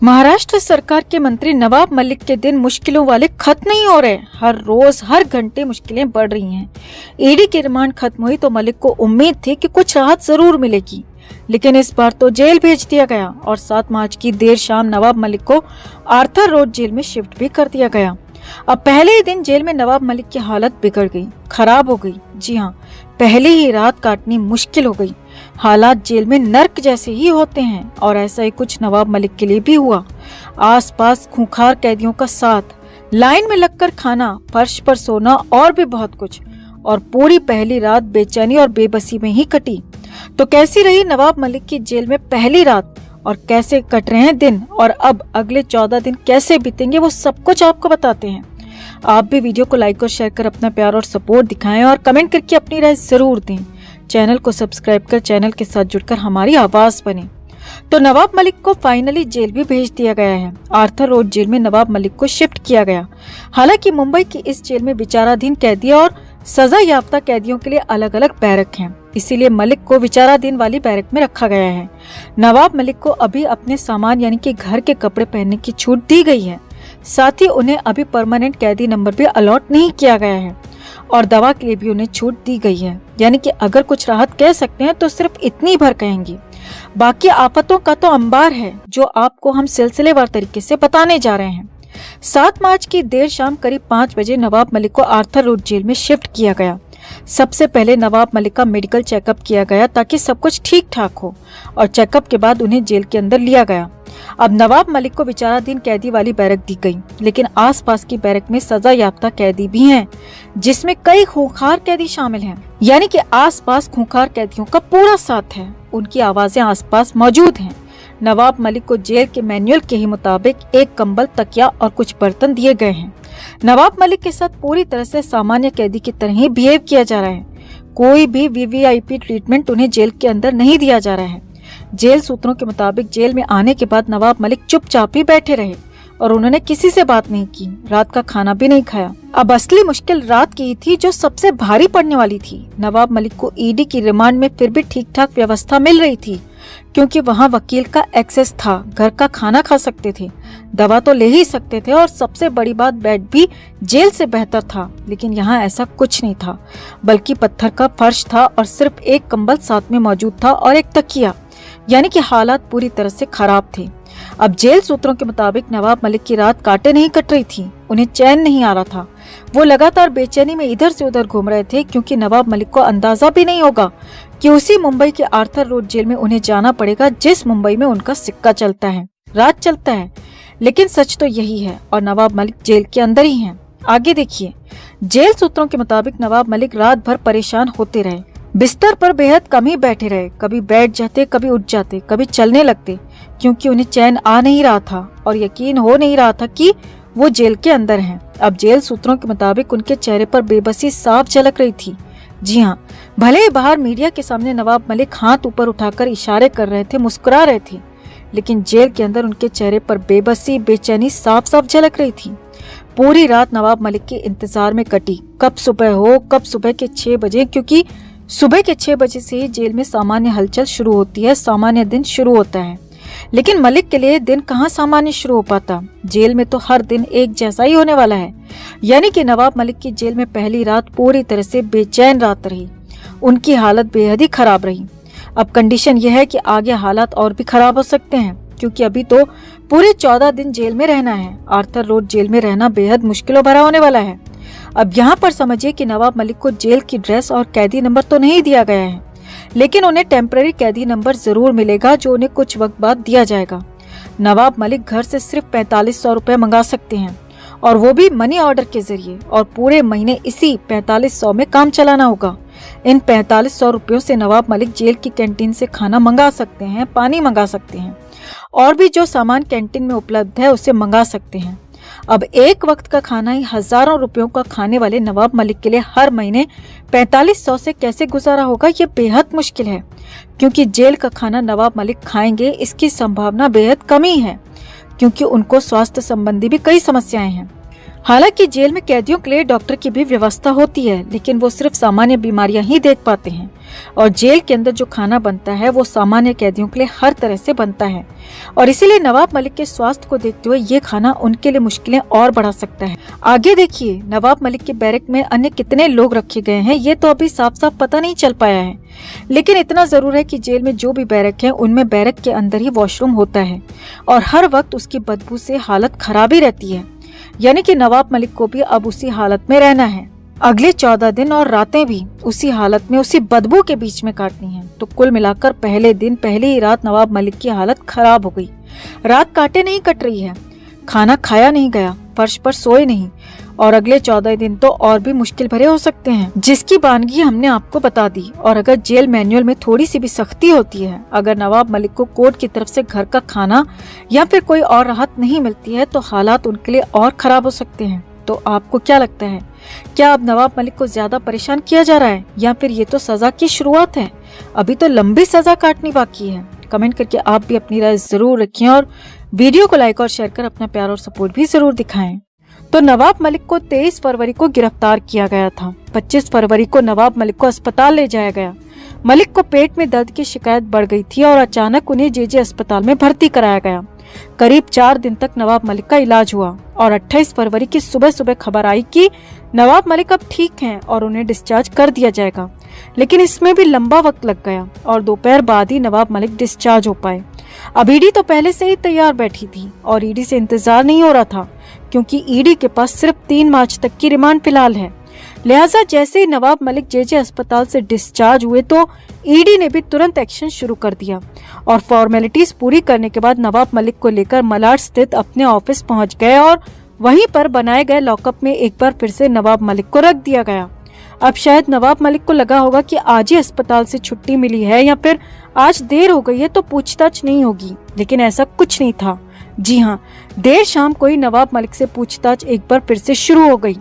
महाराष्ट्र सरकार के मंत्री नवाब मलिक के दिन मुश्किलों वाले खत्म नहीं हो रहे। हर रोज हर घंटे मुश्किलें बढ़ रही हैं। ईडी की रिमांड खत्म हुई तो मलिक को उम्मीद थी कि कुछ राहत जरूर मिलेगी, लेकिन इस बार तो जेल भेज दिया गया और 7 मार्च की देर शाम नवाब मलिक को आर्थर रोड जेल में शिफ्ट भी कर दिया गया। अब पहले ही दिन जेल में नवाब मलिक की हालत बिगड़ गई, खराब हो गई। जी हाँ, पहले ही रात काटनी मुश्किल हो गई। हालात जेल में नर्क जैसे ही होते हैं और ऐसा ही कुछ नवाब मलिक के लिए भी हुआ। आसपास खूंखार कैदियों का साथ, लाइन में लगकर खाना, फर्श पर सोना और भी बहुत कुछ, और पूरी पहली रात बेचैनी और बेबसी में ही कटी। तो कैसी रही नवाब मलिक की जेल में पहली रात और कैसे कट रहे हैं दिन, और अब अगले 14 दिन कैसे बीतेंगे, वो सब कुछ आपको बताते हैं। आप भी वीडियो को लाइक और शेयर कर अपना प्यार और सपोर्ट दिखाएं और कमेंट करके अपनी राय जरूर दें। चैनल को सब्सक्राइब कर चैनल के साथ जुड़कर हमारी आवाज बने। तो नवाब मलिक को फाइनली जेल भी भेज दिया गया है। आर्थर रोड जेल में नवाब मलिक को शिफ्ट किया गया। हालांकि मुंबई की इस जेल में विचाराधीन कैदी और सजा याफ्ता कैदियों के लिए अलग अलग बैरक हैं, इसीलिए मलिक को विचाराधीन वाली बैरक में रखा गया है। नवाब मलिक को अभी अपने सामान यानी कि घर के कपड़े पहनने की छूट दी गई है। साथ ही उन्हें अभी परमानेंट कैदी नंबर भी अलॉट नहीं किया गया है और दवा के लिए भी उन्हें छूट दी गई है। यानी कि अगर कुछ राहत कह सकते हैं तो सिर्फ इतनी भर कहेंगी। बाकी आफतों का तो अंबार है जो आपको हम सिलसिलेवार तरीके से बताने जा रहे हैं। 7 मार्च की देर शाम करीब 5 बजे नवाब मलिक को आर्थर रोड जेल में शिफ्ट किया गया। सबसे पहले नवाब मलिक का मेडिकल चेकअप किया गया ताकि सब कुछ ठीक ठाक हो, और चेकअप के बाद उन्हें जेल के अंदर लिया गया। अब नवाब मलिक को विचाराधीन कैदी वाली बैरक दी गई, लेकिन आसपास की बैरक में सजा याफ्ता कैदी भी हैं, जिसमें कई खूंखार कैदी शामिल हैं। यानी कि आसपास खूंखार कैदियों का पूरा साथ है, उनकी आवाजें आसपास मौजूद हैं। नवाब मलिक को जेल के मैनुअल के ही मुताबिक एक कंबल, तकिया और कुछ बर्तन दिए गए हैं। नवाब मलिक के साथ पूरी तरह से सामान्य कैदी की तरह ही बिहेव किया जा रहा है। कोई भी वीवीआईपी ट्रीटमेंट उन्हें जेल के अंदर नहीं दिया जा रहा है। जेल सूत्रों के मुताबिक जेल में आने के बाद नवाब मलिक चुपचाप ही बैठे रहे और उन्होंने किसी से बात नहीं की, रात का खाना भी नहीं खाया। अब असली मुश्किल रात की ही थी जो सबसे भारी पड़ने वाली थी। नवाब मलिक को ईडी की रिमांड में फिर भी ठीक ठाक व्यवस्था मिल रही थी, क्योंकि वहाँ वकील का एक्सेस था, घर का खाना खा सकते थे, दवा तो ले ही सकते थे, और सबसे बड़ी बात बेड भी जेल से बेहतर था। लेकिन यहाँ ऐसा कुछ नहीं था, बल्कि पत्थर का फर्श था और सिर्फ एक कंबल साथ में मौजूद था और एक तकिया। यानी कि हालात पूरी तरह से खराब थे। अब जेल सूत्रों के मुताबिक नवाब मलिक की रात काटे नहीं कट रही थी, उन्हें चैन नहीं आ रहा था। वो लगातार बेचैनी में इधर से उधर घूम रहे थे, क्योंकि नवाब मलिक को अंदाजा भी नहीं होगा कि उसी मुंबई के आर्थर रोड जेल में उन्हें जाना पड़ेगा जिस मुंबई में उनका सिक्का चलता है, राज चलता है। लेकिन सच तो यही है और नवाब मलिक जेल के अंदर ही हैं। आगे देखिए। जेल सूत्रों के मुताबिक नवाब मलिक रात भर परेशान होते रहे, बिस्तर पर बेहद कम ही बैठे रहे, कभी बैठ जाते, कभी उठ जाते, कभी चलने लगते, क्योंकि उन्हें चैन आ नहीं रहा था और यकीन हो नहीं रहा था कि वो जेल के अंदर हैं। अब जेल सूत्रों के मुताबिक उनके चेहरे पर बेबसी साफ झलक रही थी। जी हाँ, भले ही बाहर मीडिया के सामने नवाब मलिक हाथ ऊपर उठाकर इशारे कर रहे थे, मुस्कुरा रहे थे, लेकिन जेल के अंदर उनके चेहरे पर बेबसी, बेचैनी साफ साफ झलक रही थी। पूरी रात नवाब मलिक के इंतजार में कटी, कब सुबह हो, कब सुबह के 6 बजे, क्योंकि सुबह के 6 बजे से ही जेल में सामान्य हलचल शुरू होती है, सामान्य दिन शुरू होता है। लेकिन मलिक के लिए दिन कहाँ सामान्य शुरू हो पाता। जेल में तो हर दिन एक जैसा ही होने वाला है। यानी कि नवाब मलिक की जेल में पहली रात पूरी तरह से बेचैन रात रही। उनकी हालत बेहद ही खराब रही। अब कंडीशन यह है कि आगे हालात और भी खराब हो सकते हैं, क्योंकि अभी तो पूरे 14 दिन जेल में रहना है। आर्थर रोड जेल में रहना बेहद मुश्किलों भरा होने वाला है। अब यहाँ पर समझिए कि नवाब मलिक को जेल की ड्रेस और कैदी नंबर तो नहीं दिया गया है, लेकिन उन्हें टेम्पररी कैदी नंबर जरूर मिलेगा, जो उन्हें कुछ वक्त बाद दिया जाएगा। नवाब मलिक घर से सिर्फ 4500 रुपए मंगा सकते हैं, और वो भी मनी ऑर्डर के जरिए, और पूरे महीने इसी 4500 में काम चलाना होगा। इन 4500 रुपयों से नवाब मलिक जेल की कैंटीन से खाना मंगा सकते हैं, पानी मंगा सकते हैं, और भी जो सामान कैंटीन में उपलब्ध है उसे मंगा सकते हैं। अब एक वक्त का खाना ही हजारों रुपयों का खाने वाले नवाब मलिक के लिए हर महीने 4500 से कैसे गुजारा होगा, ये बेहद मुश्किल है, क्योंकि जेल का खाना नवाब मलिक खाएंगे इसकी संभावना बेहद कम ही है, क्योंकि उनको स्वास्थ्य संबंधी भी कई समस्याएं हैं। हालांकि जेल में कैदियों के लिए डॉक्टर की भी व्यवस्था होती है, लेकिन वो सिर्फ सामान्य बीमारियां ही देख पाते हैं और जेल के अंदर जो खाना बनता है वो सामान्य कैदियों के लिए हर तरह से बनता है और इसीलिए नवाब मलिक के स्वास्थ्य को देखते हुए ये खाना उनके लिए मुश्किलें और बढ़ा सकता है। आगे देखिए, नवाब मलिक के बैरक में अन्य कितने लोग रखे गए हैं ये तो अभी साफ साफ पता नहीं चल पाया है, लेकिन इतना जरूर है कि जेल में जो भी बैरक है उनमें बैरक के अंदर ही वॉशरूम होता है और हर वक्त उसकी बदबू से हालत खराब ही रहती है। यानी कि नवाब मलिक को भी अब उसी हालत में रहना है, अगले 14 दिन और रातें भी उसी हालत में उसी बदबू के बीच में काटनी है। तो कुल मिलाकर पहले दिन पहली ही रात नवाब मलिक की हालत खराब हो गई। रात काटे नहीं कट रही है, खाना खाया नहीं गया, फर्श पर सोए नहीं और अगले 14 दिन तो और भी मुश्किल भरे हो सकते हैं, जिसकी बानगी हमने आपको बता दी। और अगर जेल मैनुअल में थोड़ी सी भी सख्ती होती है, अगर नवाब मलिक को कोर्ट की तरफ से घर का खाना या फिर कोई और राहत नहीं मिलती है तो हालात उनके लिए और खराब हो सकते हैं। तो आपको क्या लगता है, क्या अब नवाब मलिक को ज्यादा परेशान किया जा रहा है या फिर ये तो सजा की शुरुआत है? अभी तो लंबी सजा काटनी बाकी है। कमेंट करके आप भी अपनी राय जरूर रखें और वीडियो को लाइक और शेयर कर अपना प्यार और सपोर्ट भी जरूर दिखाएं। तो नवाब मलिक को 23 फरवरी को गिरफ्तार किया गया था। 25 फरवरी को नवाब मलिक को अस्पताल ले जाया गया। मलिक को पेट में दर्द की शिकायत बढ़ गई थी और अचानक उन्हें जेजे अस्पताल में भर्ती कराया गया। करीब 4 दिन तक नवाब मलिक का इलाज हुआ और 28 फरवरी की सुबह सुबह खबर आई कि नवाब मलिक अब ठीक हैं और उन्हें डिस्चार्ज कर दिया जाएगा। लेकिन इसमें भी लंबा वक्त लग गया और दोपहर बाद ही नवाब मलिक डिस्चार्ज हो पाए। अब ईडी तो पहले से ही तैयार बैठी थी और ईडी से इंतजार नहीं हो रहा था, क्योंकि ईडी के पास सिर्फ 3 मार्च तक की रिमांड फिलहाल है। लिहाजा जैसे ही नवाब मलिक जेजे अस्पताल से डिस्चार्ज हुए तो ईडी ने भी तुरंत एक्शन शुरू कर दिया और फॉर्मेलिटीज पूरी करने के बाद नवाब मलिक को लेकर मलाड स्थित अपने ऑफिस पहुंच गए और वहीं पर बनाए गए लॉकअप में एक बार फिर से नवाब मलिक को रख दिया गया। अब शायद नवाब मलिक को लगा होगा कि आज ही अस्पताल से छुट्टी मिली है या फिर आज देर हो गई है तो पूछताछ नहीं होगी, लेकिन ऐसा कुछ नहीं था। जी हाँ, देर शाम को ही नवाब मलिक से पूछताछ एक बार फिर से शुरू हो गई।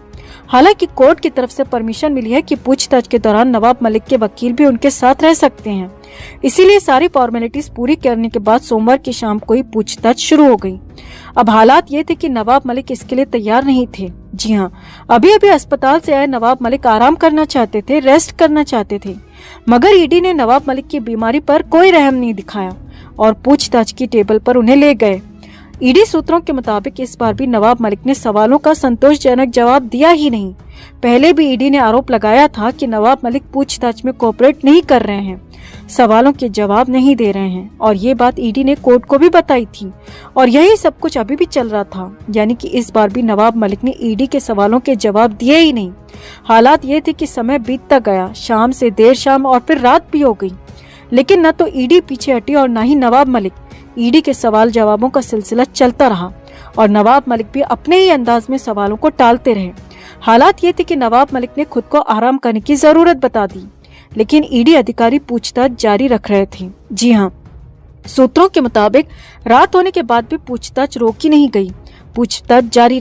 हालांकि कोर्ट की तरफ से परमिशन मिली है कि पूछताछ के दौरान नवाब मलिक के वकील भी उनके साथ रह सकते हैं, इसीलिए सारी फॉर्मेलिटीज पूरी करने के बाद सोमवार की शाम को ही पूछताछ शुरू हो गई। अब हालात ये थे कि नवाब मलिक इसके लिए तैयार नहीं थे। जी हाँ, अभी अभी अस्पताल से आए नवाब मलिक आराम करना चाहते थे, रेस्ट करना चाहते थे, मगर ईडी ने नवाब मलिक की बीमारी पर कोई रहम नहीं दिखाया और पूछताछ की टेबल पर उन्हें ले गए। ईडी सूत्रों के मुताबिक इस बार भी नवाब मलिक ने सवालों का संतोषजनक जवाब दिया ही नहीं। पहले भी ईडी ने आरोप लगाया था कि नवाब मलिक पूछताछ में कोऑपरेट नहीं कर रहे हैं, सवालों के जवाब नहीं दे रहे हैं और ये बात ईडी ने कोर्ट को भी बताई थी और यही सब कुछ अभी भी चल रहा था। यानी कि इस बार भी नवाब मलिक ने ईडी के सवालों के जवाब दिए ही नहीं। हालात ये थे कि समय बीतता गया, शाम से देर शाम और फिर रात भी हो गई, लेकिन न तो ईडी पीछे हटी और न ही नवाब मलिक। ईडी के सवाल जवाबों का सिलसिला चलता रहा और नवाब मलिक भी अपने ही अंदाज में सवालों को टालते रहे। हालात ये थे कि नवाब मलिक ने खुद को आराम करने की जरूरत बता दी, लेकिन ईडी अधिकारी पूछताछ जारी रख रहे थे। जी हाँ, सूत्रों के मुताबिक रात होने के बाद भी पूछताछ रोकी नहीं गई, पूछताछ जारी